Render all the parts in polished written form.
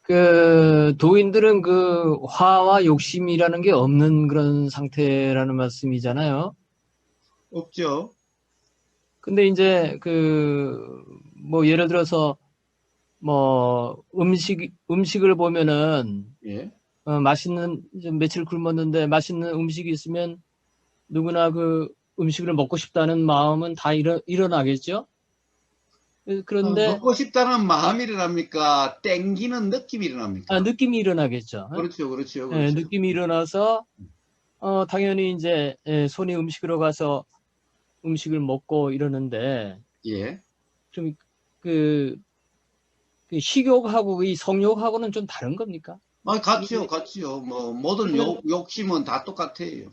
그 도인들은 그 화와 욕심이라는 게 없는 그런 상태라는 말씀이잖아요. 없죠. 근데 이제 그 뭐 예를 들어서 뭐 음식을 보면은 예. 맛있는 이제 며칠 굶었는데 맛있는 음식이 있으면 누구나 그 음식을 먹고 싶다는 마음은 다 일어나겠죠. 그런데 먹고 싶다는 마음이 일어납니까? 땡기는 느낌이 일어납니까? 느낌이 일어나겠죠. 그렇죠, 그렇죠, 예, 그렇죠. 느낌이 일어나서 당연히 이제 손이 음식으로 가서 음식을 먹고 이러는데 예. 좀 그 식욕하고 이 성욕하고는 좀 다른 겁니까? 같지요, 이게 같지요. 뭐, 모든 그러면 욕심은 다 똑같아요.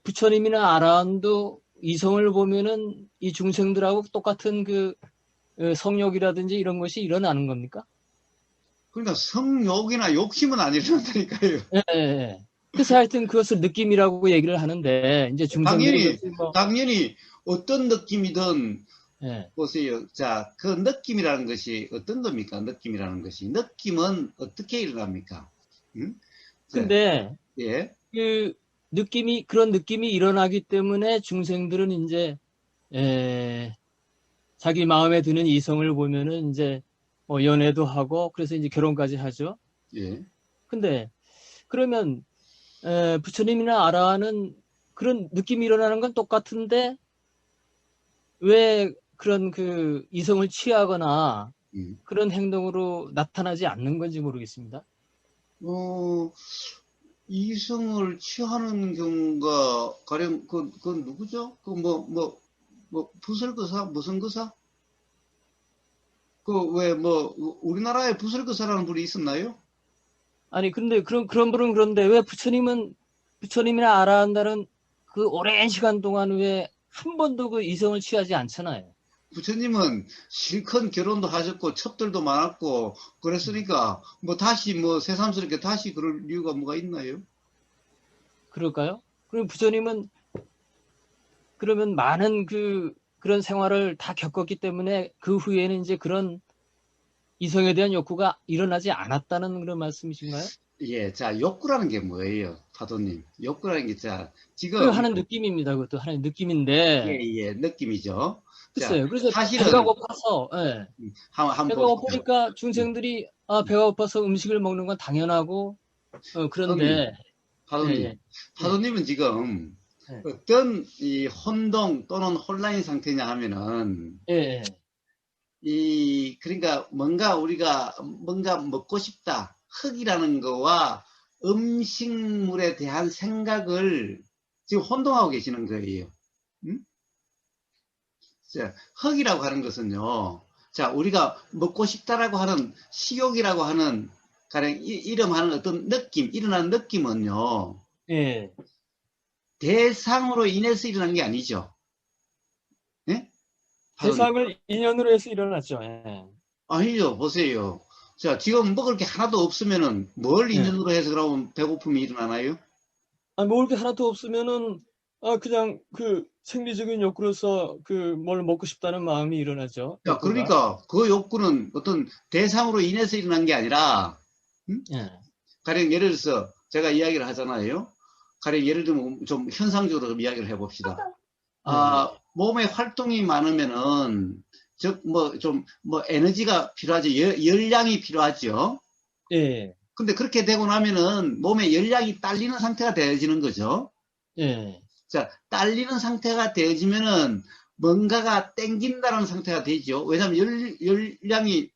부처님이나 아라한도 이성을 보면은 이 중생들하고 똑같은 그 성욕이라든지 이런 것이 일어나는 겁니까? 그러니까 성욕이나 욕심은 안 일어난다니까요. 예, 예, 예. 그래서 하여튼 그것을 느낌이라고 얘기를 하는데 이제 중생들이 당연히, 그것을 뭐 당연히 어떤 느낌이든 예. 보세요. 자, 그 느낌이라는 것이 어떤 겁니까? 느낌이라는 것이. 느낌은 어떻게 일어납니까? 응? 자, 근데 예. 그 그런 느낌이 일어나기 때문에 중생들은 이제 에, 자기 마음에 드는 이성을 보면은 이제 뭐 연애도 하고 그래서 이제 결혼까지 하죠. 예. 근데 그러면 부처님이나 아라는 그런 느낌이 일어나는 건 똑같은데 왜 그런 그 이성을 취하거나 음. 그런 행동으로 나타나지 않는 건지 모르겠습니다. 어, 이성을 취하는 경우가 가령 그 누구죠? 부설거사 무슨 거사? 그 왜 뭐 우리나라에 부설거사라는 분이 있었나요? 아니 근데 그런 분은 그런데 왜 부처님이나 아라한다는 그 오랜 시간 동안 왜 한 번도 그 이성을 취하지 않잖아요. 부처님은 실컷 결혼도 하셨고 첩들도 많았고 그랬으니까 뭐 다시 뭐 새삼스럽게 다시 그럴 이유가 뭐가 있나요? 그럴까요? 그럼 부처님은 그러면 많은 그런 생활을 다 겪었기 때문에 그 후에는 이제 그런 이성에 대한 욕구가 일어나지 않았다는 그런 말씀이신가요? 예, 자, 욕구라는 게 뭐예요, 파도님? 욕구라는 게, 자, 그 지금, 하는 느낌입니다. 그것도 하는 예, 느낌인데 예, 느낌이죠. 자, 글쎄요. 그래서 배가 사실은, 고파서 예. 한번 배가 보십시오. 고프니까 예, 중생들이 배가 고파서 음식을 먹는 건 당연하고 파도님, 그런데 예, 파도님, 예, 예, 파도님은 지금 예, 어떤 이 혼동 또는 혼란인 상태냐 하면은, 예, 예. 그러니까 뭔가 우리가 뭔가 먹고 싶다. 흙이라는 거와 음식물에 대한 생각을 지금 혼동하고 계시는 거예요. 음? 자, 흙이라고 하는 것은요. 자, 우리가 먹고 싶다라고 하는 식욕이라고 하는 가령 이름하는 어떤 느낌, 일어나는 느낌은요. 예. 대상으로 인해서 일어난 게 아니죠. 예? 파도님. 대상을 인연으로 해서 일어났죠. 예. 아니죠. 보세요. 자, 지금 먹을 게 하나도 없으면은 뭘 예. 인연으로 해서 그러면 배고픔이 일어나나요? 먹을 게 하나도 없으면은 그냥 그 생리적인 욕구로서 그 뭘 먹고 싶다는 마음이 일어나죠. 자, 욕구가. 그러니까 그 욕구는 어떤 대상으로 인해서 일어난 게 아니라, 음? 예. 가령 예를 들어서 제가 이야기를 하잖아요. 가령 예를 들면 좀 현상적으로 좀 이야기를 해봅시다. 예, 예. 몸에 활동이 많으면은, 즉, 에너지가 필요하죠. 열량이 필요하죠. 예. 근데 그렇게 되고 나면은 몸에 열량이 딸리는 상태가 되어지는 거죠. 예. 자, 딸리는 상태가 되어지면은 뭔가가 땡긴다는 상태가 되죠. 왜냐하면 열량이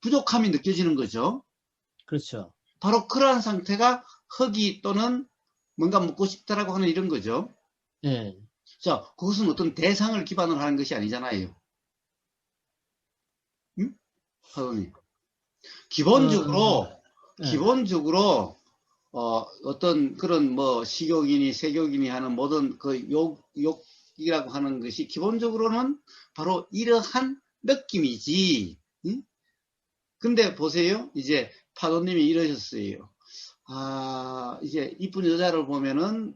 부족함이 느껴지는 거죠. 그렇죠. 바로 그러한 상태가 허기 또는 뭔가 먹고 싶다라고 하는 이런 거죠. 예. 자, 그것은 어떤 대상을 기반으로 하는 것이 아니잖아요. 응? 사돈님. 기본적으로, 예. 기본적으로, 어떤 그런 뭐 식욕이니 세욕이니 하는 모든 그 욕이라고 하는 것이 기본적으로는 바로 이러한 느낌이지. 응? 근데 보세요. 이제 파도님이 이러셨어요. 이제 이쁜 여자를 보면은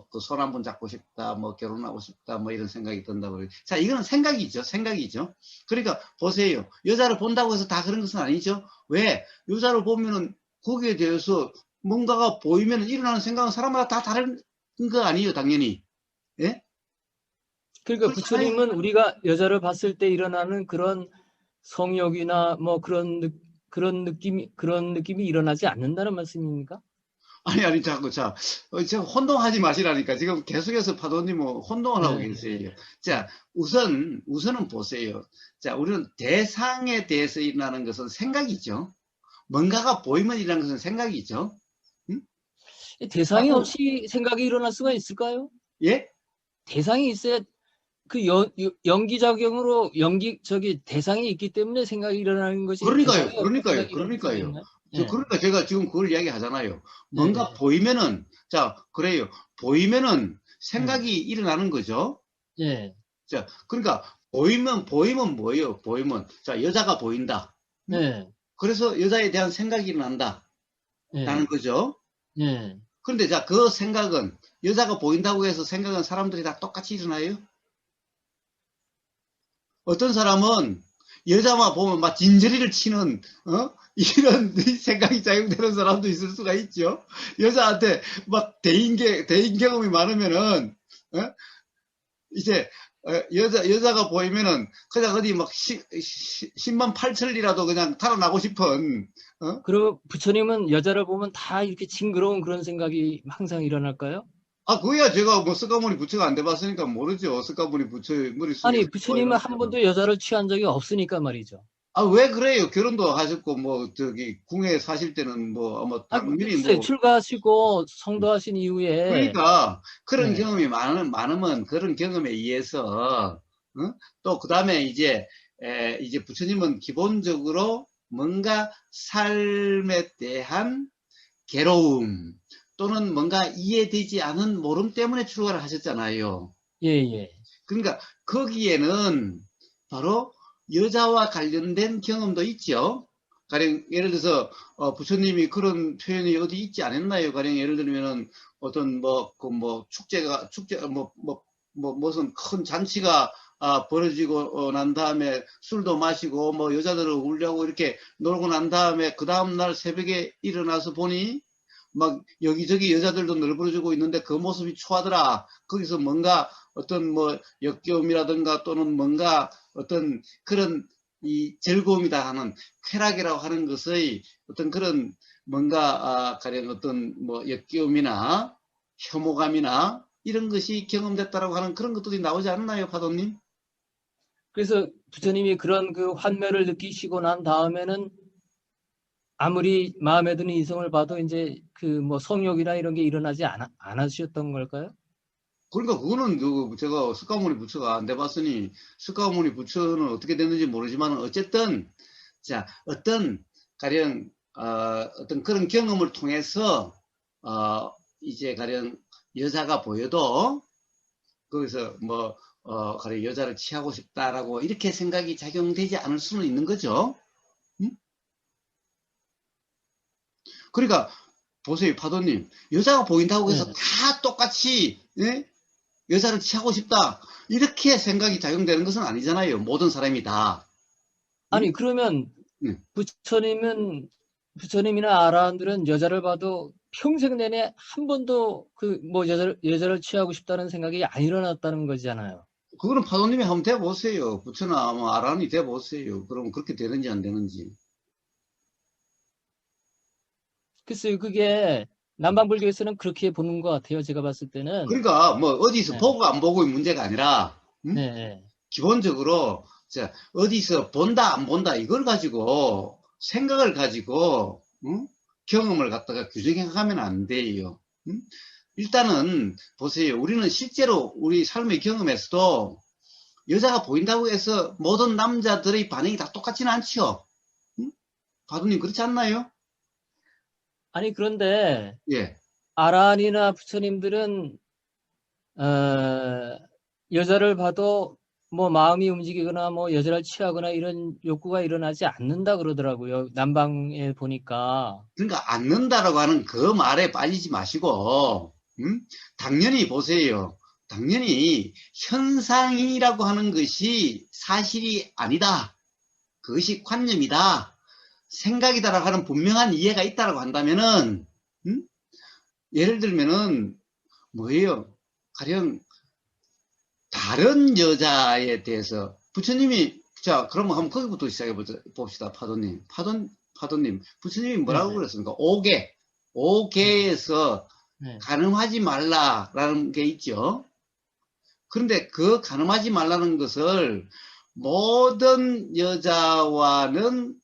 그 손 한 번 잡고 싶다, 뭐 결혼하고 싶다, 뭐 이런 생각이 든다고. 자, 이거는 생각이죠. 생각이죠. 그러니까 보세요. 여자를 본다고 해서 다 그런 것은 아니죠. 왜? 여자를 보면은 거기에 대해서 뭔가가 보이면 일어나는 생각은 사람마다 다 다른 거 아니에요, 당연히. 예? 그러니까 그렇잖아요. 부처님은 우리가 여자를 봤을 때 일어나는 그런 성욕이나 뭐 그런 느낌이 일어나지 않는다는 말씀입니까? 아니, 자꾸, 저 혼동하지 마시라니까. 지금 계속해서 파도님은 혼동을 하고 네, 계세요. 네, 자, 우선은 보세요. 자, 우리는 대상에 대해서 일어나는 것은 생각이죠. 뭔가가 보이면 일어나는 것은 생각이죠. 응? 대상이 자꾸, 없이 생각이 일어날 수가 있을까요? 예? 대상이 있어야 그 연기작용으로 저기 대상이 있기 때문에 생각이 일어나는 것이 그러니까요, 대상이 없이 그러니까요, 생각이 일어날 수가 그러니까요. 있나요? 예, 그러니까 제가 지금 그걸 이야기 하잖아요. 예, 뭔가 예, 보이면은, 자, 그래요. 보이면은 예, 생각이 일어나는 거죠. 예, 자, 그러니까, 보이면 뭐예요? 보이면. 자, 여자가 보인다. 응? 예, 그래서 여자에 대한 생각이 일어난다. 라는 예, 거죠. 예. 그런데 자, 그 생각은, 여자가 보인다고 해서 생각은 사람들이 다 똑같이 일어나요? 어떤 사람은 여자만 보면 막 진저리를 치는, 이런 생각이 작용되는 사람도 있을 수가 있죠. 여자한테 막 대인 경험이 많으면은, 어? 이제, 여자가 보이면은, 그냥 어디 막 10만 8천리라도 그냥 탈어나고 싶은, 어? 그리고 부처님은 여자를 보면 다 이렇게 징그러운 그런 생각이 항상 일어날까요? 그거야 제가 뭐 스카모니 부처가 안 돼봤으니까 모르죠. 스카모니 부처 머릿속에서 아니, 뭐 부처님은 한 일어나요. 번도 여자를 취한 적이 없으니까 말이죠. 왜 그래요? 결혼도 하셨고, 뭐, 궁에 사실 때는 뭐, 아마 아, 당연히 글쎄, 뭐, 출가하시고 성도하신 이후에, 그러니까 그런 네, 경험이 많으면 그런 경험에 의해서, 또 그 다음에 이제 부처님은 기본적으로 뭔가 삶에 대한 괴로움 또는 뭔가 이해되지 않은 모름 때문에 출가를 하셨잖아요. 예, 예. 그러니까 거기에는 바로 여자와 관련된 경험도 있죠. 가령 예를 들어서 부처님이 그런 표현이 어디 있지 않았나요? 가령 예를 들면은 어떤 축제 무슨 큰 잔치가 벌어지고 난 다음에 술도 마시고 뭐 여자들을 울려고 이렇게 놀고 난 다음에 그 다음 날 새벽에 일어나서 보니 막 여기저기 여자들도 널브러지고 있는데 그 모습이 초하더라. 거기서 뭔가 어떤 뭐 역겨움이라든가 또는 뭔가 어떤 그런 이 즐거움이다 하는 쾌락이라고 하는 것의 어떤 그런 뭔가 가령 어떤 뭐 역겨움이나 혐오감이나 이런 것이 경험됐다라고 하는 그런 것들이 나오지 않나요, 파도님? 그래서 부처님이 그런 그 환멸을 느끼시고 난 다음에는 아무리 마음에 드는 이성을 봐도 이제 그 뭐 성욕이나 이런 게 일어나지 않으셨던 걸까요? 그러니까 그거는 제가 스카모니 부처가 안 돼봤으니 스카모니 부처는 어떻게 됐는지 모르지만 어쨌든 자 어떤 가령 어떤 그런 경험을 통해서 이제 가령 여자가 보여도 거기서 가령 여자를 취하고 싶다라고 이렇게 생각이 작용되지 않을 수는 있는 거죠. 음? 그러니까 보세요, 파도님. 여자가 보인다고 해서 네. 다 똑같이 예? 여자를 취하고 싶다. 이렇게 생각이 작용되는 것은 아니잖아요. 모든 사람이 다. 응? 아니, 그러면 응. 부처님이나 아라한들은 여자를 봐도 평생 내내 한 번도 그 뭐 여자를 취하고 싶다는 생각이 안 일어났다는 거잖아요. 그거는 파도님이 한번 돼보세요. 부처나 뭐 아란이 돼보세요. 그럼 그렇게 되는지 안 되는지. 글쎄요, 그게 남방불교에서는 그렇게 보는 것 같아요. 제가 봤을 때는. 그러니까 뭐 어디서 네, 보고 안 보고의 문제가 아니라 응? 네, 네. 기본적으로 자, 어디서 본다 안 본다 이걸 가지고 생각을 가지고 응? 경험을 갖다가 규정해 가면 안 돼요. 응? 일단은 보세요. 우리는 실제로 우리 삶의 경험에서도 여자가 보인다고 해서 모든 남자들의 반응이 다 똑같지는 않죠. 응? 바두님 그렇지 않나요? 아니, 그런데 예. 아란이나 부처님들은 어, 여자를 봐도 뭐 마음이 움직이거나 뭐 여자를 취하거나 이런 욕구가 일어나지 않는다 그러더라고요. 남방에 보니까. 그러니까 않는다라고 하는 그 말에 빠지지 마시고, 당연히 보세요. 당연히 현상이라고 하는 것이 사실이 아니다. 그것이 관념이다. 생각이다라고 하는 분명한 이해가 있다라고 한다면은, 예를 들면은, 뭐예요? 가령, 다른 여자에 대해서, 부처님이, 자, 그러면 한번 거기부터 시작해 봅시다, 파도님. 파도님, 부처님이 뭐라고 네네. 그랬습니까? 오계에서 네. 가늠하지 말라라는 게 있죠. 그런데 그 가늠하지 말라는 것을 모든 여자와는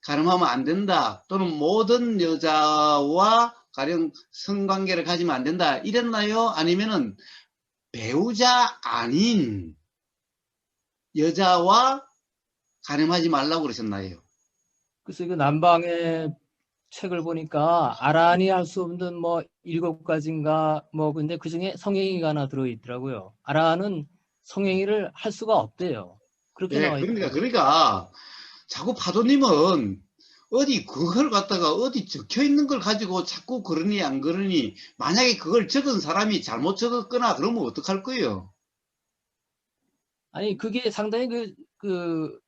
가늠하면 안 된다. 또는 모든 여자와 가령 성관계를 가지면 안 된다. 이랬나요? 아니면은 배우자 아닌 여자와 가늠하지 말라고 그러셨나요? 그래서 그 남방의 책을 보니까 아란이 할 수 없는 뭐 7가지인가 뭐 근데 그중에 성행위가 하나 들어있더라고요. 아란은 성행위를 할 수가 없대요. 그렇게 예, 나와 있더라고요. 그러니까 자꾸 파도님은 어디 그걸 갖다가 어디 적혀 있는 걸 가지고 자꾸 그러니 안 그러니 만약에 그걸 적은 사람이 잘못 적었거나 그러면 어떡할 거예요? 아니 그게 상당히 그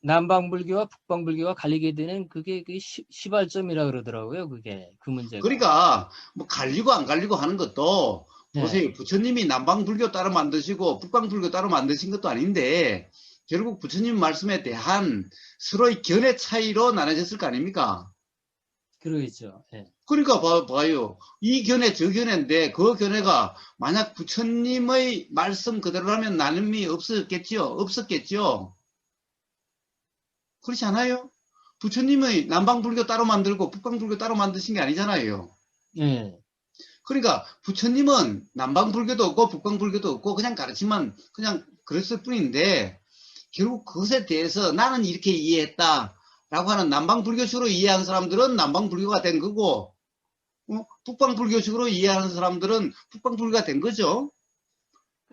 남방불교와 북방불교가 갈리게 되는 그게 그 시발점이라 그러더라고요. 그게 그 문제가. 그러니까 뭐 갈리고 안 갈리고 하는 것도 네. 보세요. 부처님이 남방불교 따로 만드시고 북방불교 따로 만드신 것도 아닌데 결국 부처님 말씀에 대한 서로의 견해 차이로 나눠졌을 거 아닙니까? 그러겠죠. 예. 그러니까 봐요. 이 견해 저 견해인데 그 견해가 만약 부처님의 말씀 그대로라면 나눔이 없었겠지요? 없었겠지요? 그렇지 않아요? 부처님의 남방불교 따로 만들고 북방불교 따로 만드신 게 아니잖아요. 예. 그러니까 부처님은 남방불교도 없고 북방불교도 없고 그냥 가르치만 그냥 그랬을 뿐인데 결국 그것에 대해서 나는 이렇게 이해했다 라고 하는 남방불교식으로 이해한 사람들은 남방불교가 된 거고 북방불교식으로 이해하는 사람들은 북방불교가 된 거죠.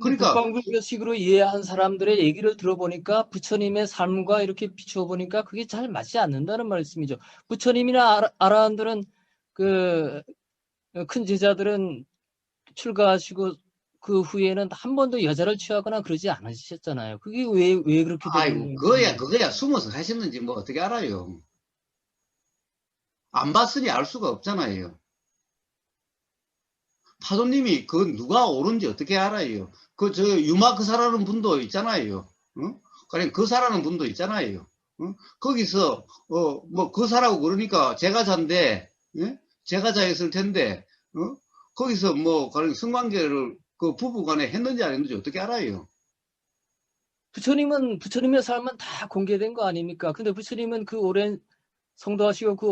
근데 그러니까 북방불교식으로 이해한 사람들의 얘기를 들어보니까 부처님의 삶과 이렇게 비추어 보니까 그게 잘 맞지 않는다는 말씀이죠. 부처님이나 아라한들은 그 큰 제자들은 출가하시고 그 후에는 한 번도 여자를 취하거나 그러지 않으셨잖아요. 그게 왜 그렇게 아이고 됐는지 그거야 모르겠어요. 숨어서 하셨는지 뭐 어떻게 알아요. 안 봤으니 알 수가 없잖아요. 파도님이 그 누가 옳은지 어떻게 알아요. 그 저 유마 그사라는 분도 있잖아요. 어? 그냥 그사라는 분도 있잖아요. 어? 거기서 뭐 그사라고 그러니까 제가자인데 제가자였을 텐데 거기서 뭐 가령 성관계를 그 부부간에 했는지 안 했는지 어떻게 알아요. 부처님의 삶은 다 공개된 거 아닙니까? 근데 부처님은 그 오랜 성도하시고 그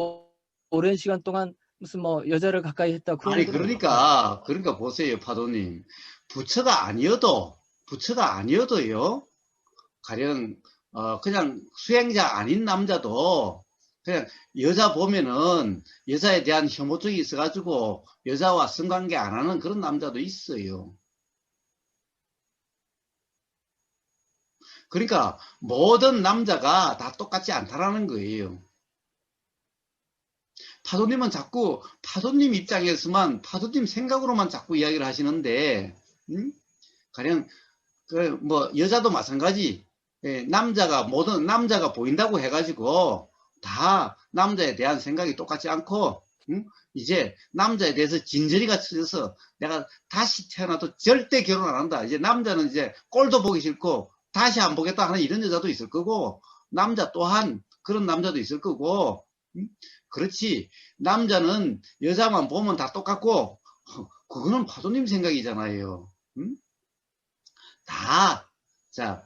오랜 시간 동안 무슨 뭐 여자를 가까이 했다 그런 아니 건 없잖아요. 그러니까 보세요 파도님 부처가 아니어도요 가령 그냥 수행자 아닌 남자도 그냥 여자 보면은 여자에 대한 혐오 쪽이 있어가지고 여자와 성관계 안 하는 그런 남자도 있어요. 그러니까 모든 남자가 다 똑같지 않다라는 거예요. 파도님은 자꾸 파도님 입장에서만 파도님 생각으로만 자꾸 이야기를 하시는데 가령 뭐 여자도 마찬가지. 예, 모든 남자가 보인다고 해가지고 다 남자에 대한 생각이 똑같지 않고 이제 남자에 대해서 진저리가 쳐져서 내가 다시 태어나도 절대 결혼 안 한다. 이제 남자는 이제 꼴도 보기 싫고 다시 안 보겠다 하는 이런 여자도 있을 거고 남자 또한 그런 남자도 있을 거고 그렇지 남자는 여자만 보면 다 똑같고 그거는 파도님 생각이잖아요. 다, 자,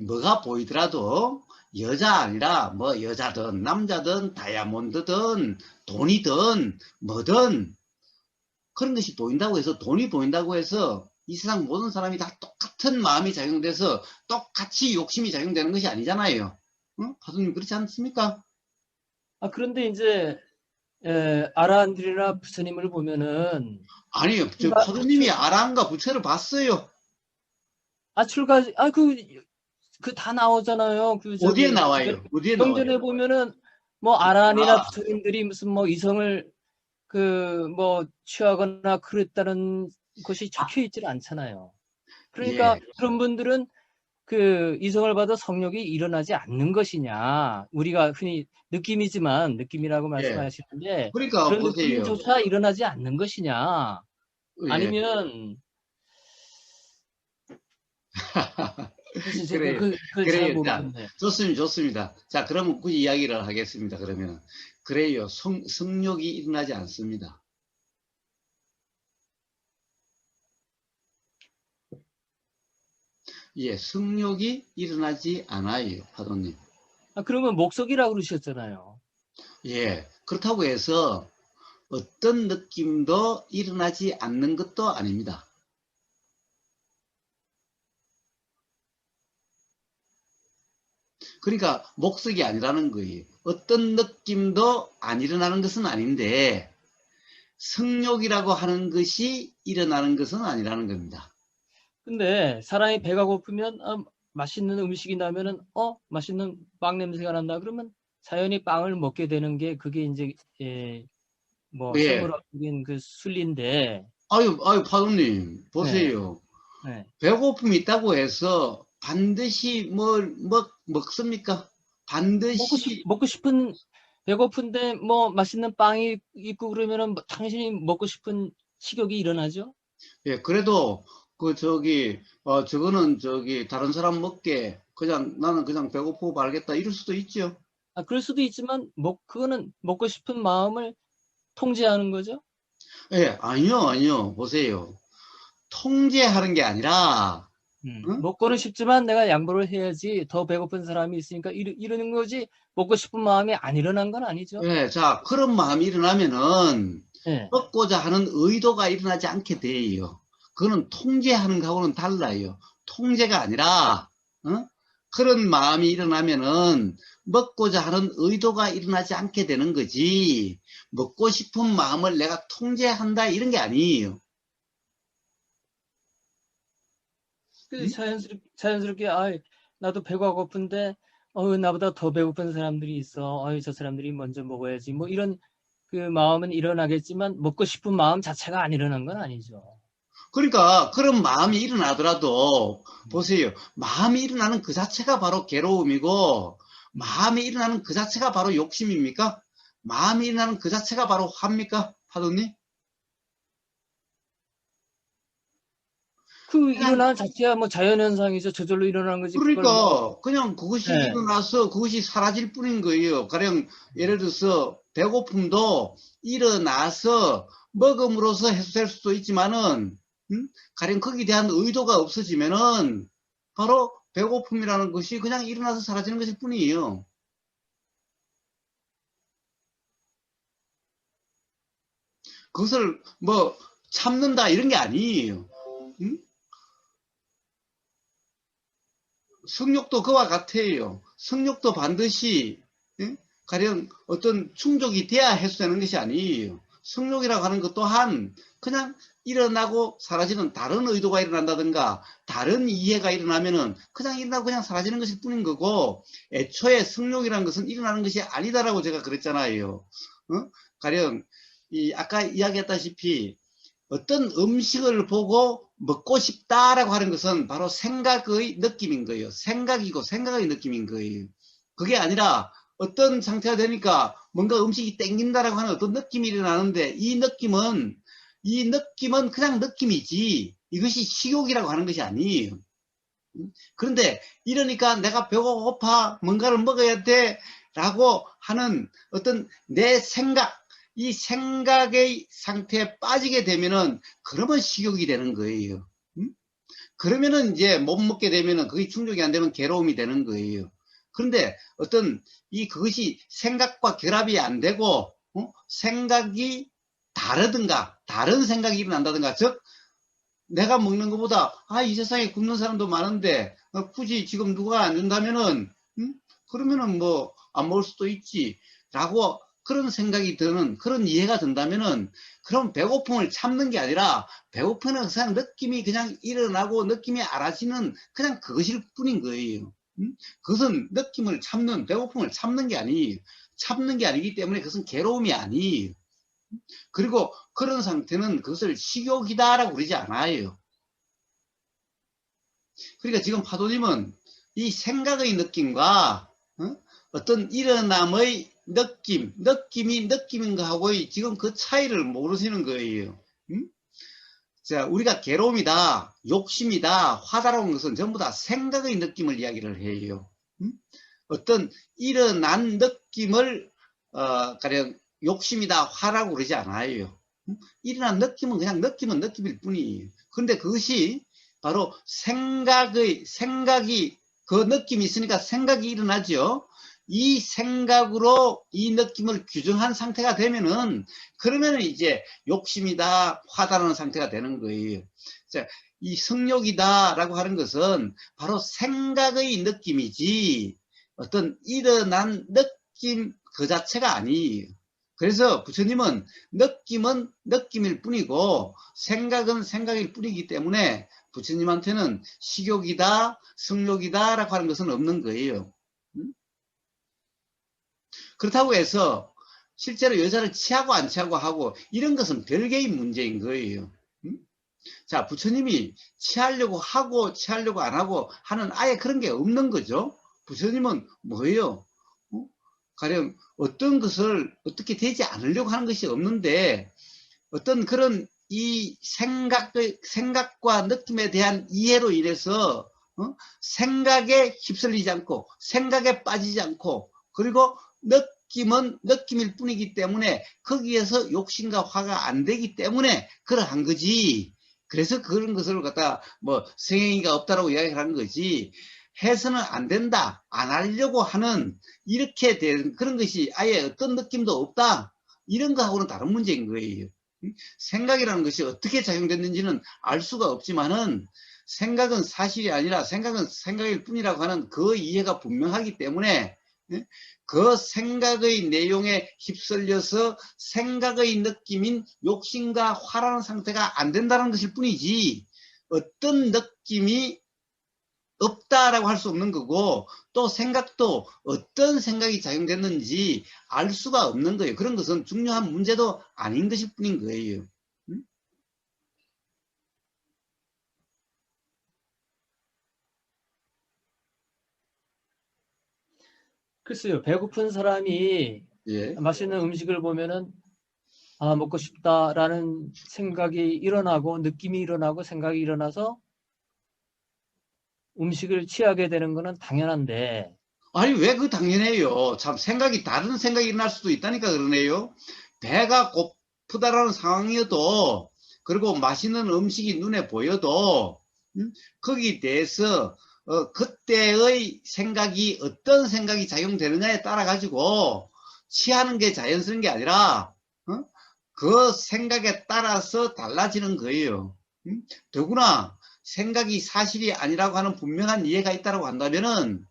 뭐가 보이더라도 여자 아니라 뭐 여자든 남자든 다이아몬드든 돈이든 뭐든 그런 것이 보인다고 해서 돈이 보인다고 해서 이 세상 모든 사람이 다 똑같은 마음이 작용돼서 똑같이 욕심이 작용되는 것이 아니잖아요. 파도님 그렇지 않습니까? 그런데 이제 아라한들이나 부처님을 보면은 아니요, 저 파도님이 아랑과 부처를 봤어요. 그 다 나오잖아요. 그 어디에 저기 나와요? 어디에 경전에 나와요? 보면은 뭐 아란이나 아, 부처님들이 무슨 뭐 이성을 그 뭐 취하거나 그랬다는 것이 아, 적혀 있질 않잖아요. 예, 그러니까 그런 분들은 그 이성을 받아 성욕이 일어나지 않는 것이냐. 우리가 흔히 느낌이라고 예. 말씀하시는데 그러니까 그런 보세요. 느낌조차 일어나지 않는 것이냐. 예, 아니면 글쎄 제가 그래요. 그걸 잘 그래요. 자, 모르겠네요. 좋습니다. 좋습니다. 자, 그러면 그 이야기를 하겠습니다. 그러면. 그래요. 성욕이 일어나지 않습니다. 예, 성욕이 일어나지 않아요. 파도님. 그러면 목석이라고 그러셨잖아요. 예, 그렇다고 해서 어떤 느낌도 일어나지 않는 것도 아닙니다. 그러니까 목석이 아니라는 거예요. 어떤 느낌도 안 일어나는 것은 아닌데 성욕이라고 하는 것이 일어나는 것은 아니라는 겁니다. 근데 사람이 배가 고프면 맛있는 음식이 나면은 맛있는 빵 냄새가 난다 그러면 자연히 빵을 먹게 되는 게 그게 이제 뭐 예. 생물학적인 그 순리인데 아유, 파도님, 네, 보세요. 네. 배고픔이 있다고 해서 반드시 먹습니까? 반드시, 먹고 싶은 배고픈데 뭐 맛있는 빵이 있고 그러면은 당신이 먹고 싶은 식욕이 일어나죠? 예, 그래도, 저거는 다른 사람 먹게, 나는 그냥 배고프고 말겠다, 이럴 수도 있죠. 그럴 수도 있지만 그거는 먹고 싶은 마음을 통제하는 거죠. 예, 아니요, 보세요. 통제하는 게 아니라, 응? 먹고는 싶지만 내가 양보를 해야지 더 배고픈 사람이 있으니까 이러는 거지 먹고 싶은 마음이 안 일어난 건 아니죠. 예, 자, 그런 마음이 일어나면은, 예. 먹고자 하는 의도가 일어나지 않게 돼요. 그거는 통제하는 거하고는 달라요. 통제가 아니라, 어? 그런 마음이 일어나면은, 먹고자 하는 의도가 일어나지 않게 되는 거지, 먹고 싶은 마음을 내가 통제한다, 이런 게 아니에요. 그 응? 자연스럽게 나도 배가 고픈데 나보다 더 배고픈 사람들이 있어. 저 사람들이 먼저 먹어야지. 뭐 이런 그 마음은 일어나겠지만 먹고 싶은 마음 자체가 안 일어난 건 아니죠. 그러니까, 그런 마음이 일어나더라도, 보세요. 마음이 일어나는 그 자체가 바로 괴로움이고, 음. 마음이 일어나는 그 자체가 바로 욕심입니까? 마음이 일어나는 그 자체가 바로 화입니까? 파도님? 그 그냥 일어나는 자체야 뭐 자연현상이죠. 저절로 일어나는 거지. 그걸 뭐 그러니까 그냥 그것이 예. 일어나서 그것이 사라질 뿐인 거예요. 가령 예를 들어서 배고픔도 일어나서 먹음으로써 해소될 수도 있지만은 가령 거기에 대한 의도가 없어지면은 바로 배고픔이라는 것이 그냥 일어나서 사라지는 것일 뿐이에요. 그것을 뭐 참는다 이런 게 아니에요. 음? 성욕도 그와 같아요. 성욕도 반드시 예? 가령 어떤 충족이 돼야 해소되는 것이 아니에요. 성욕이라고 하는 것 또한 그냥 일어나고 사라지는 다른 의도가 일어난다든가 다른 이해가 일어나면은 그냥 일어나고 그냥 사라지는 것일 뿐인 거고 애초에 성욕이라는 것은 일어나는 것이 아니다라고 제가 그랬잖아요. 가령 아까 이야기했다시피 어떤 음식을 보고 먹고 싶다라고 하는 것은 바로 생각의 느낌인 거예요. 생각이고 생각의 느낌인 거예요. 그게 아니라 어떤 상태가 되니까 뭔가 음식이 땡긴다라고 하는 어떤 느낌이 일어나는데 이 느낌은 그냥 느낌이지 이것이 식욕이라고 하는 것이 아니에요. 그런데 이러니까 내가 배가 고파 뭔가를 먹어야 돼 라고 하는 어떤 내 생각 이 생각의 상태에 빠지게 되면은 그러면 식욕이 되는 거예요. 그러면은 이제 못 먹게 되면은 그게 충족이 안 되면 괴로움이 되는 거예요. 그런데 어떤 그것이 생각과 결합이 안 되고 생각이 다르든가 다른 생각이 일어난다든가 즉 내가 먹는 것보다 이 세상에 굶는 사람도 많은데 굳이 지금 누가 안 준다면은 그러면은 뭐 안 먹을 수도 있지 라고 그런 생각이 드는, 그런 이해가 든다면은, 그럼 배고픔을 참는 게 아니라, 배고픔은 그냥 느낌이 그냥 일어나고, 느낌이 알아지는, 그냥 그것일 뿐인 거예요. 그것은 느낌을 참는, 배고픔을 참는 게 아니에요. 참는 게 아니기 때문에 그것은 괴로움이 아니에요. 그리고 그런 상태는 그것을 식욕이다라고 그러지 않아요. 그러니까 지금 파도님은 이 생각의 느낌과 어떤 일어남의 느낌이 느낌인 거하고의 지금 그 차이를 모르시는 거예요. 자, 우리가 괴로움이다, 욕심이다, 화다라는 것은 전부 다 생각의 느낌을 이야기를 해요. 어떤 일어난 느낌을 가령 욕심이다, 화라고 그러지 않아요. 일어난 느낌은 그냥 느낌은 느낌일 뿐이에요. 그런데 그것이 바로 생각이 그 느낌이 있으니까 생각이 일어나죠. 이 생각으로 이 느낌을 규정한 상태가 되면은 그러면은 이제 욕심이다, 화다라는 상태가 되는 거예요. 자, 이 성욕이다라고 하는 것은 바로 생각의 느낌이지 어떤 일어난 느낌 그 자체가 아니에요. 그래서 부처님은 느낌은 느낌일 뿐이고 생각은 생각일 뿐이기 때문에 부처님한테는 식욕이다, 성욕이다 라고 하는 것은 없는 거예요. 그렇다고 해서 실제로 여자를 취하고 안 취하고 하고 이런 것은 별개의 문제인 거예요. 자, 부처님이 취하려고 하고 취하려고 안 하고 하는 아예 그런 게 없는 거죠. 부처님은 뭐예요? 가령 어떤 것을 어떻게 되지 않으려고 하는 것이 없는데 어떤 그런 이 생각과 느낌에 대한 이해로 인해서 생각에 휩쓸리지 않고 생각에 빠지지 않고 그리고 느낌은 느낌일 뿐이기 때문에 거기에서 욕심과 화가 안 되기 때문에 그러한 거지. 그래서 그런 것을 갖다 뭐 성행위가 없다라고 이야기하는 거지. 해서는 안 된다, 안 하려고 하는 이렇게 된 그런 것이 아예 어떤 느낌도 없다. 이런 거하고는 다른 문제인 거예요. 생각이라는 것이 어떻게 작용됐는지는 알 수가 없지만은 생각은 사실이 아니라 생각은 생각일 뿐이라고 하는 그 이해가 분명하기 때문에 그 생각의 내용에 휩쓸려서 생각의 느낌인 욕심과 화라는 상태가 안 된다는 것일 뿐이지 어떤 느낌이 없다라고 할 수 없는 거고 또 생각도 어떤 생각이 작용됐는지 알 수가 없는 거예요. 그런 것은 중요한 문제도 아닌 것일 뿐인 거예요. 글쎄요, 배고픈 사람이 예. 맛있는 음식을 보면은 아, 먹고 싶다라는 생각이 일어나고 느낌이 일어나고 생각이 일어나서 음식을 취하게 되는 거는 당연한데 아니 왜 그 당연해요. 참 생각이 다른 생각이 일어날 수도 있다니까 그러네요. 배가 고프다라는 상황이어도 그리고 맛있는 음식이 눈에 보여도 거기에 대해서 그때의 생각이 어떤 생각이 작용되느냐에 따라 가지고 취하는 게 자연스러운 게 아니라 그 생각에 따라서 달라지는 거예요. 더구나 생각이 사실이 아니라고 하는 분명한 이해가 있다고 한다면은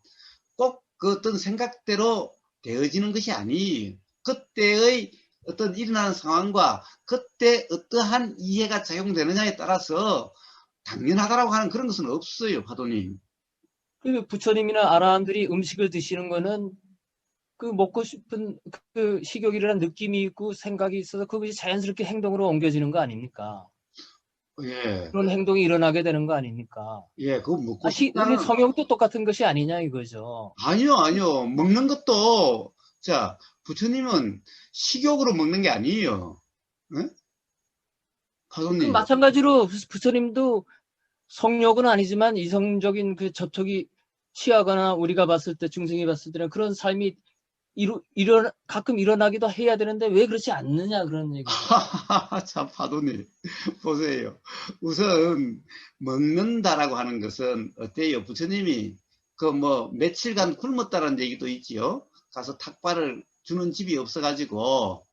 꼭 그 어떤 생각대로 되어지는 것이 아니 그때의 어떤 일어나는 상황과 그때 어떠한 이해가 작용되느냐에 따라서 당연하다라고 하는 그런 것은 없어요, 파도님. 부처님이나 아라함들이 음식을 드시는 거는 그 먹고 싶은 그 식욕이라는 느낌이 있고 생각이 있어서 그것이 자연스럽게 행동으로 옮겨지는 거 아닙니까? 예, 그런 행동이 일어나게 되는 거 아닙니까? 예, 그거 먹고 아, 이게 싶다는 성욕도 똑같은 것이 아니냐 이거죠. 아니요, 아니요. 먹는 것도 자 부처님은 식욕으로 먹는 게 아니에요. 예? 그 파도님. 마찬가지로 부처님도 성욕은 아니지만 이성적인 그 접촉이 취하거나 우리가 봤을 때 중생이 봤을 때는 그런 삶이 가끔 일어나기도 해야 되는데 왜 그렇지 않느냐 그런 얘기죠. 참, 파도님. 보세요. 우선, 먹는다라고 하는 것은 어때요? 부처님이 그 뭐, 며칠간 굶었다는 얘기도 있지요. 가서 탁발을 주는 집이 없어가지고,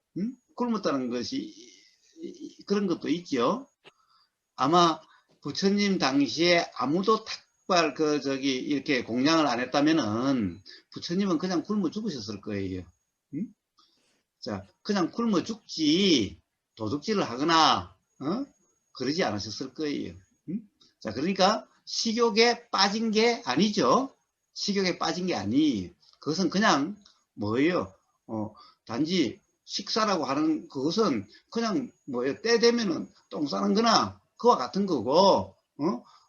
굶었다는 것이, 그런 것도 있지요. 아마 부처님 당시에 아무도 탁발, 이렇게 공양을 안 했다면은, 부처님은 그냥 굶어 죽으셨을 거예요. 자, 그냥 굶어 죽지 도둑질을 하거나 그러지 않으셨을 거예요. 자, 그러니까 식욕에 빠진 게 아니죠. 식욕에 빠진 게 아니에요. 그것은 그냥 뭐예요? 단지 식사라고 하는 그것은 그냥 뭐예요? 때 되면은 똥 싸는 거나 그와 같은 거고,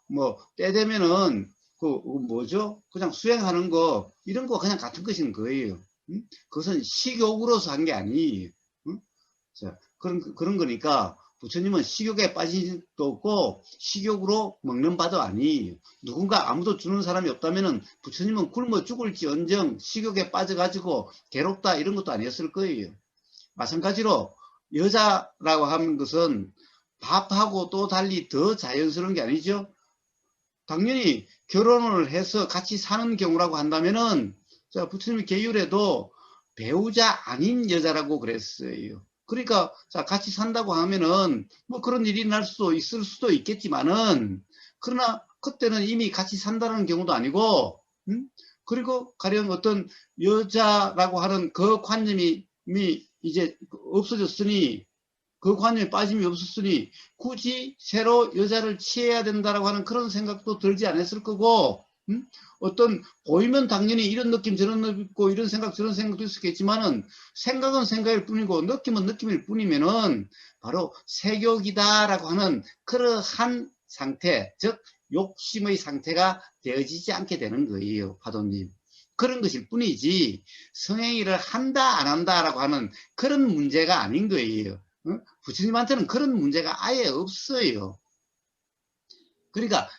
뭐 때 되면은 그 뭐죠? 그냥 수행하는 거 이런 거 그냥 같은 것인 거예요. 그것은 식욕으로서 한 게 아니에요. 자, 그런 거니까 부처님은 식욕에 빠진 적도 없고 식욕으로 먹는 바도 아니에요. 누군가 아무도 주는 사람이 없다면은 부처님은 굶어 죽을지언정 식욕에 빠져가지고 괴롭다 이런 것도 아니었을 거예요. 마찬가지로 여자라고 하는 것은 밥하고 또 달리 더 자연스러운 게 아니죠. 당연히 결혼을 해서 같이 사는 경우라고 한다면은 자, 부처님이 계율에도 배우자 아닌 여자라고 그랬어요. 그러니까 자, 같이 산다고 하면은 뭐 그런 일이 날 수도 있을 수도 있겠지만은 그러나 그때는 이미 같이 산다는 경우도 아니고 그리고 가령 어떤 여자라고 하는 그 관념이 이제 없어졌으니 그 관념에 빠짐이 없었으니 굳이 새로 여자를 취해야 된다라고 하는 그런 생각도 들지 않았을 거고 어떤 보이면 당연히 이런 느낌 저런 느낌 있고 이런 생각 저런 생각도 있었겠지만은 생각은 생각일 뿐이고 느낌은 느낌일 뿐이면은 바로 색욕이다라고 하는 그러한 상태, 즉 욕심의 상태가 되어지지 않게 되는 거예요, 파도님. 그런 것일 뿐이지 성행위를 한다 안 한다라고 하는 그런 문제가 아닌 거예요. 부처님한테는 그런 문제가 아예 없어요. 그러니까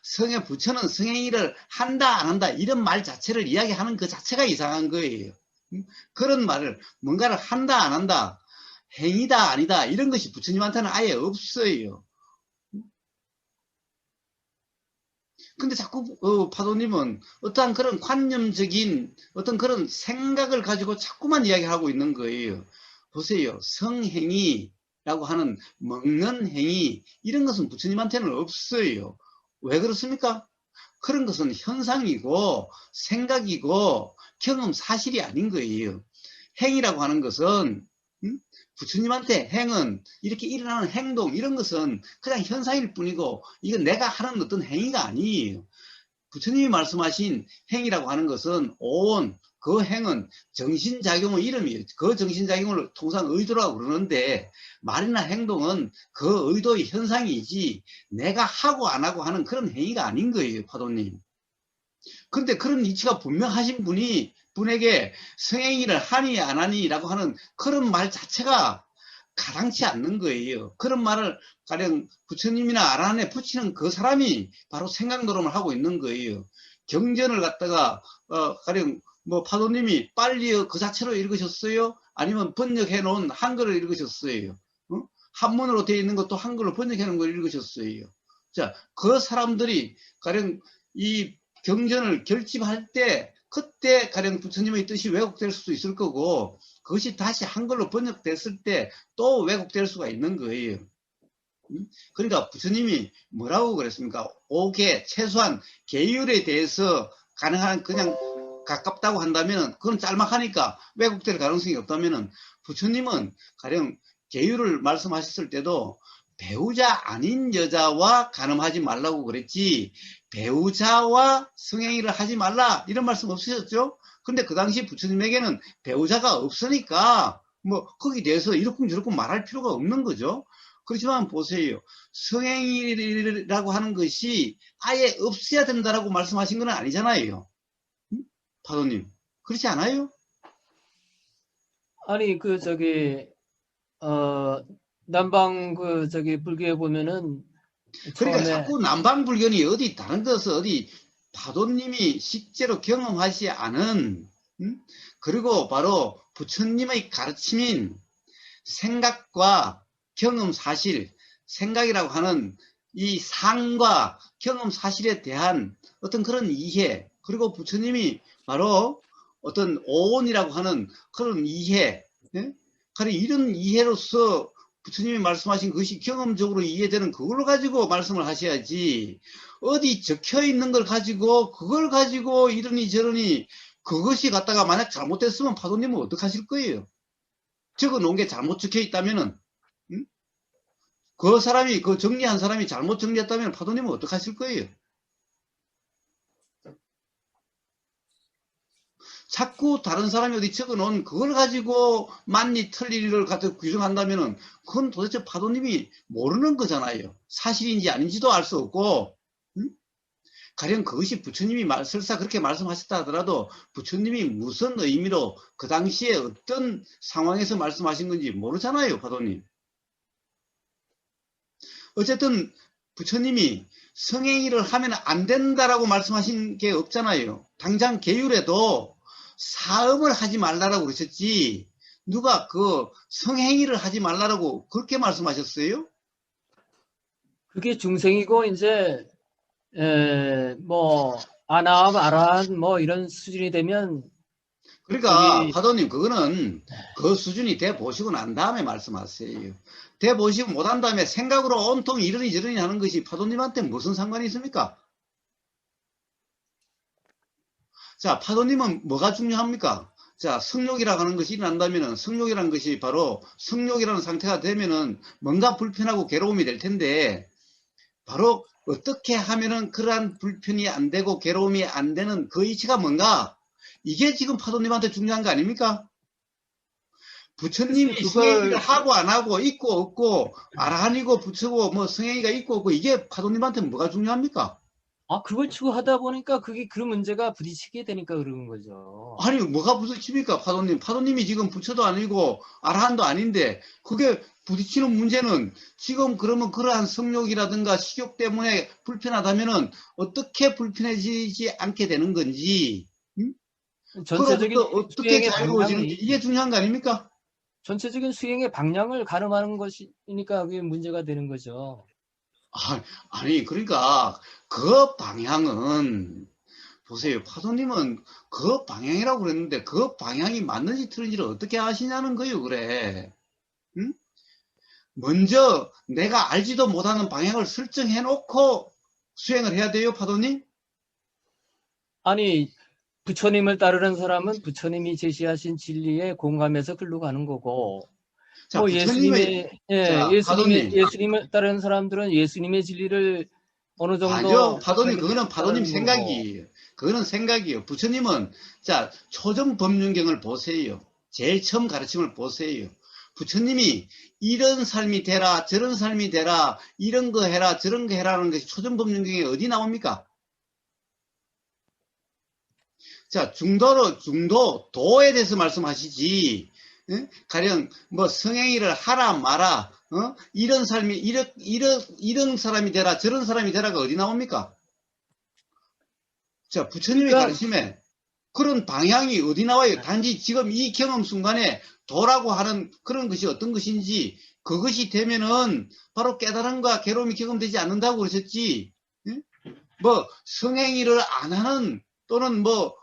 부처는 성행위를 한다 안 한다 이런 말 자체를 이야기하는 그 자체가 이상한 거예요. 그런 말을 뭔가를 한다 안 한다 행위다 아니다 이런 것이 부처님한테는 아예 없어요. 근데 자꾸 파도님은 어떠한 그런 관념적인 어떤 그런 생각을 가지고 자꾸만 이야기하고 있는 거예요. 보세요. 성행위라고 하는 먹는 행위 이런 것은 부처님한테는 없어요. 왜 그렇습니까? 그런 것은 현상이고 생각이고 경험 사실이 아닌 거예요. 행위라고 하는 것은 부처님한테 행은 이렇게 일어나는 행동 이런 것은 그냥 현상일 뿐이고 이건 내가 하는 어떤 행위가 아니에요. 부처님이 말씀하신 행위라고 하는 것은 온 그 행은 정신작용의 이름이에요. 그 정신작용을 통상 의도라고 그러는데 말이나 행동은 그 의도의 현상이지 내가 하고 안 하고 하는 그런 행위가 아닌 거예요, 파도님. 그런데 그런 이치가 분명하신 분에게 성행위를 하니 안 하니라고 하는 그런 말 자체가 가당치 않는 거예요. 그런 말을 가령 부처님이나 아란에 붙이는 그 사람이 바로 생각 노름을 하고 있는 거예요. 경전을 갖다가 가령 뭐 파도님이 빨리 그 자체로 읽으셨어요? 아니면 번역해 놓은 한글을 읽으셨어요? 한문으로 되어 있는 것도 한글로 번역해 놓은 걸 읽으셨어요. 자, 그 사람들이 가령 이 경전을 결집할 때 그때 가령 부처님의 뜻이 왜곡될 수도 있을 거고 그것이 다시 한글로 번역됐을 때 또 왜곡될 수가 있는 거예요. 그러니까 부처님이 뭐라고 그랬습니까? 오계 최소한 계율에 대해서 가능한 그냥 가깝다고 한다면 그건 짤막하니까 왜곡될 가능성이 없다면 부처님은 가령 계율을 말씀하셨을 때도 배우자 아닌 여자와 간음하지 말라고 그랬지 배우자와 성행위를 하지 말라 이런 말씀 없으셨죠? 근데 그 당시 부처님에게는 배우자가 없으니까 뭐 거기에 대해서 이렇쿵저렇쿵 말할 필요가 없는 거죠. 그렇지만 보세요. 성행위라고 하는 것이 아예 없어야 된다라고 말씀하신 건 아니잖아요. 파도님. 그렇지 않아요? 아니 남방 불교에 보면은 그러니까 처음에 자꾸 남방불견이 어디 다른 데서 어디 파도님이 실제로 경험하지 않은 그리고 바로 부처님의 가르침인 생각과 경험 사실, 생각이라고 하는 이 상과 경험 사실에 대한 어떤 그런 이해, 그리고 부처님이 바로 어떤 오온이라고 하는 그런 이해, 예? 이런 이해로서 부처님이 말씀하신 것이 경험적으로 이해되는 그걸 가지고 말씀을 하셔야지 어디 적혀 있는 걸 가지고 그걸 가지고 이러니 저러니 그것이 갖다가 만약 잘못됐으면 파도님은 어떡하실 거예요? 적어 놓은 게 잘못 적혀 있다면은, 그 사람이, 그 정리한 사람이 잘못 정리했다면 파도님은 어떡하실 거예요? 자꾸 다른 사람이 어디 적어 놓은 그걸 가지고 맞니 틀리를 갖다 규정한다면은 그건 도대체 파도님이 모르는 거잖아요. 사실인지 아닌지도 알 수 없고, 응? 가령 그것이 부처님이 설사 그렇게 말씀하셨다 하더라도 부처님이 무슨 의미로 그 당시에 어떤 상황에서 말씀하신 건지 모르잖아요, 파도님. 어쨌든 부처님이 성행위를 하면 안 된다라고 말씀하신 게 없잖아요. 당장 계율에도 사음을 하지 말라라고 그러셨지 누가 그 성행위를 하지 말라라고 그렇게 말씀하셨어요? 그게 중생이고 이제 뭐 아나함 아라한 뭐 이런 수준이 되면 그러니까 저기 파도님 그거는 그 수준이 돼 보시고 난 다음에 말씀하세요. 돼 보시고 못한 다음에 생각으로 온통 이러니 저러니 하는 것이 파도님한테 무슨 상관이 있습니까? 자, 파도님은 뭐가 중요합니까? 자, 성욕이라고 하는 것이 일어난다면은 성욕이라는 것이 바로 성욕이라는 상태가 되면은 뭔가 불편하고 괴로움이 될 텐데 바로 어떻게 하면은 그러한 불편이 안 되고 괴로움이 안 되는 그 이치가 뭔가 이게 지금 파도님한테 중요한 거 아닙니까? 부처님이 글쎄 성행위를 그걸 하고 안 하고 있고 없고 아라한이고 부처고 뭐 성행위가 있고 없고 이게 파도님한테 뭐가 중요합니까? 그걸 추구하다 보니까 그게 그 문제가 부딪히게 되니까 그러는 거죠. 아니 뭐가 부딪힙니까 파도님? 파도님이 지금 부처도 아니고 아라한도 아닌데 그게 부딪히는 문제는 지금 그러면 그러한 성욕이라든가 식욕 때문에 불편하다면은 어떻게 불편해지지 않게 되는 건지 전체적인 그로부터 어떻게 수행의 자유로워지는지 방향이 이게 중요한 거 아닙니까? 전체적인 수행의 방향을 가름하는 것이니까 그게 문제가 되는 거죠. 아니 그러니까 그 방향은 보세요. 파도님은 그 방향이라고 그랬는데 그 방향이 맞는지 틀린지를 어떻게 아시냐는 거예요. 그래. 응? 먼저 내가 알지도 못하는 방향을 설정해 놓고 수행을 해야 돼요. 파도님. 아니 부처님을 따르는 사람은 부처님이 제시하신 진리에 공감해서 글로 가는 거고 자, 뭐 부처님의 자, 파도님. 예수님을 따르는 사람들은 예수님의 진리를 어느 아니죠. 정도 파도님, 그거는 파도님 따르는 거고 생각이에요. 그거는 생각이에요. 부처님은, 자, 초정 법륜경을 보세요. 제일 처음 가르침을 보세요. 부처님이 이런 삶이 되라, 저런 삶이 되라, 이런 거 해라, 저런 거 해라는 것이 초정 법륜경에 어디 나옵니까? 자, 도에 대해서 말씀하시지. 응? 가령, 뭐, 성행위를 하라, 마라, 이런 삶이, 이런 사람이 되라, 저런 사람이 되라가 어디 나옵니까? 자, 부처님의 그러니까 가르침에 그런 방향이 어디 나와요? 단지 지금 이 경험 순간에 도라고 하는 그런 것이 어떤 것인지 그것이 되면은 바로 깨달음과 괴로움이 경험되지 않는다고 그러셨지. 예? 뭐 성행위를 안 하는 또는 뭐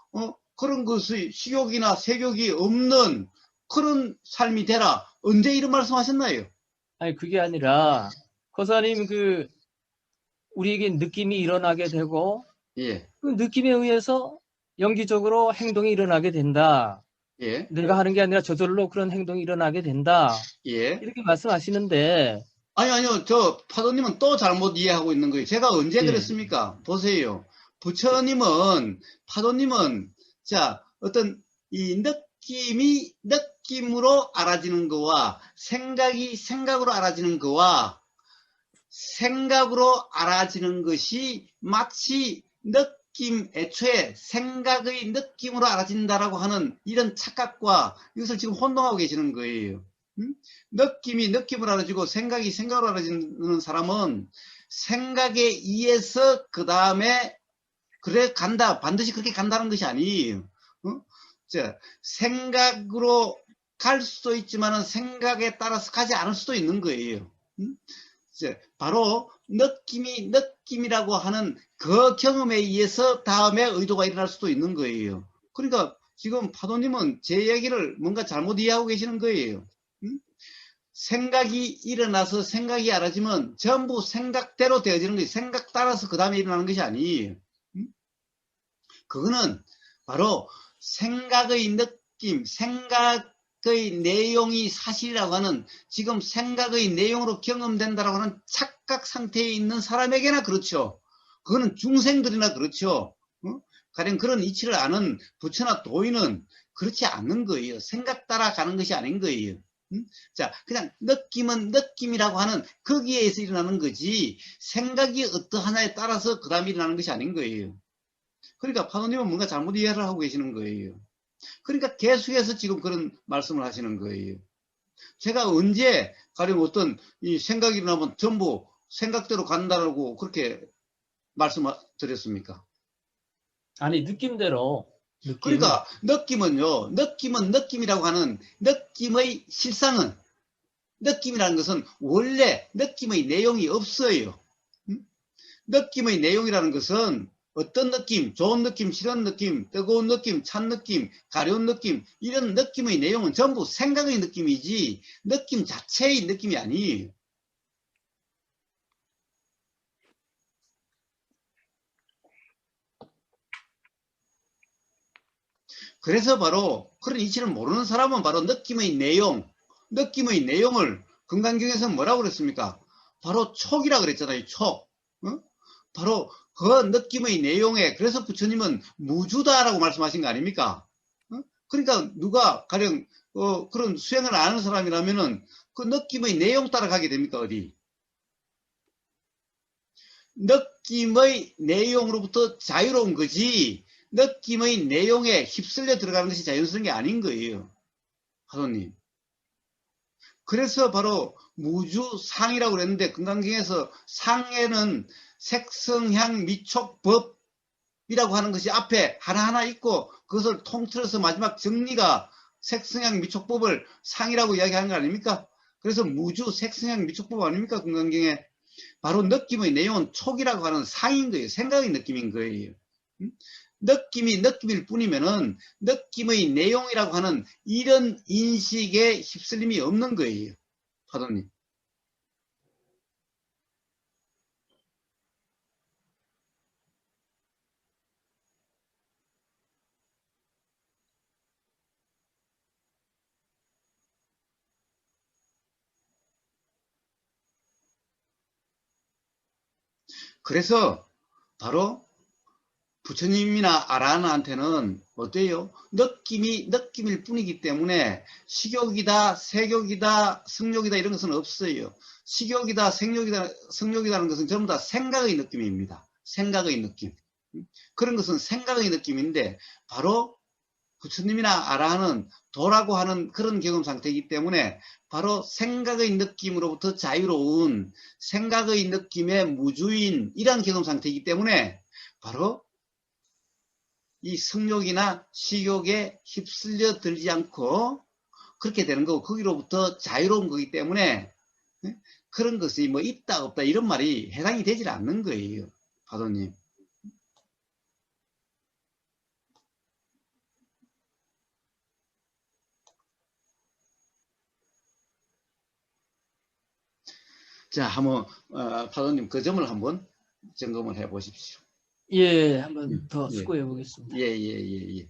그런 것의 식욕이나 색욕이 없는 그런 삶이 되라. 언제 이런 말씀하셨나요? 아니 그게 아니라 거사님 그 우리에게 느낌이 일어나게 되고 예, 그 느낌에 의해서 연기적으로 행동이 일어나게 된다. 예, 내가 하는 게 아니라 저절로 그런 행동이 일어나게 된다. 예. 이렇게 말씀하시는데 아니요. 저 파도님은 또 잘못 이해하고 있는 거예요. 제가 언제 예. 그랬습니까? 보세요. 부처님은, 파도님은, 자, 어떤 이 느낌으로 알아지는 거와 생각이 생각으로 알아지는 거와 생각으로 알아지는 것이 마치 애초에 생각의 느낌으로 알아진다라고 하는 이런 착각과 이것을 지금 혼동하고 계시는 거예요. 느낌이 느낌으로 알아지고 생각이 생각으로 알아지는 사람은 생각에 의해서 그 다음에 그래 간다 반드시 그렇게 간다는 것이 아니에요. 자, 생각으로 갈 수도 있지만은 생각에 따라서 가지 않을 수도 있는 거예요. 바로 느낌이라고 하는 그 경험에 의해서 다음에 의도가 일어날 수도 있는 거예요. 그러니까 지금 파도님은 제 얘기를 뭔가 잘못 이해하고 계시는 거예요. 생각이 일어나서 생각이 알아지면 전부 생각대로 되어지는 것이 생각 따라서 그 다음에 일어나는 것이 아니에요. 그거는 바로 생각의 느낌, 생각의 생각의 내용이 사실이라고 하는, 지금 생각의 내용으로 경험된다라고 하는 착각 상태에 있는 사람에게나 그렇죠. 그거는 중생들이나 그렇죠. 가령 그런 이치를 아는 부처나 도인은 그렇지 않는 거예요. 생각 따라가는 것이 아닌 거예요. 자, 그냥 느낌은 느낌이라고 하는 거기에서 일어나는 거지, 생각이 어떠하냐에 따라서 그 다음에 일어나는 것이 아닌 거예요. 그러니까 파도님은 뭔가 잘못 이해를 하고 계시는 거예요. 그러니까 계속해서 지금 그런 말씀을 하시는 거예요. 제가 언제 가령 어떤 이 생각이 일어나면 전부 생각대로 간다고 그렇게 말씀드렸습니까? 아니, 느낌대로. 느낌. 그러니까 느낌은요, 느낌은 느낌이라고 하는 느낌의 실상은, 느낌이라는 것은 원래 느낌의 내용이 없어요. 느낌의 내용이라는 것은 어떤 느낌, 좋은 느낌, 싫은 느낌, 뜨거운 느낌, 찬 느낌, 가려운 느낌, 이런 느낌의 내용은 전부 생각의 느낌이지 느낌 자체의 느낌이 아니에요. 그래서 바로 그런 이치를 모르는 사람은 바로 느낌의 내용을 금강경에서 뭐라고 그랬습니까? 바로 촉이라 그랬잖아요. 촉. 바로 그 느낌의 내용에, 그래서 부처님은 무주다라고 말씀하신 거 아닙니까? 그러니까 누가 가령 그런 수행을 아는 사람이라면은 그 느낌의 내용 따라가게 됩니까? 어디? 느낌의 내용으로부터 자유로운 거지, 느낌의 내용에 휩쓸려 들어가는 것이 자연스러운 게 아닌 거예요. 하도님. 그래서 바로 무주상이라고 그랬는데, 금강경에서 상에는 색성향 미촉법이라고 하는 것이 앞에 하나하나 있고, 그것을 통틀어서 마지막 정리가 색성향 미촉법을 상이라고 이야기하는 거 아닙니까? 그래서 무주 색성향 미촉법 아닙니까? 금강경에. 바로 느낌의 내용은 촉이라고 하는 상인 거예요. 생각의 느낌인 거예요. 느낌이 느낌일 뿐이면은 느낌의 내용이라고 하는 이런 인식에 휩쓸림이 없는 거예요. 파도님. 그래서 바로 부처님이나 아라한테는 어때요? 느낌이 느낌일 뿐이기 때문에 식욕이다, 색욕이다, 성욕이다 이런 것은 없어요. 식욕이다, 생욕이다, 성욕이라는 것은 전부 다 생각의 느낌입니다. 생각의 느낌. 그런 것은 생각의 느낌인데, 바로 부처님이나 아라한은 도라고 하는 그런 경험 상태이기 때문에 바로 생각의 느낌으로부터 자유로운 생각의 느낌의 무주인 이런 경험 상태이기 때문에 바로 이 성욕이나 식욕에 휩쓸려 들지 않고 그렇게 되는 거고, 거기로부터 자유로운 거기 때문에 그런 것이 뭐 있다 없다 이런 말이 해당이 되질 않는 거예요. 파도님. 자, 한번 파도님 그 점을 한번 점검을 해 보십시오. 예, 한번 더 수고해 보겠습니다. 예.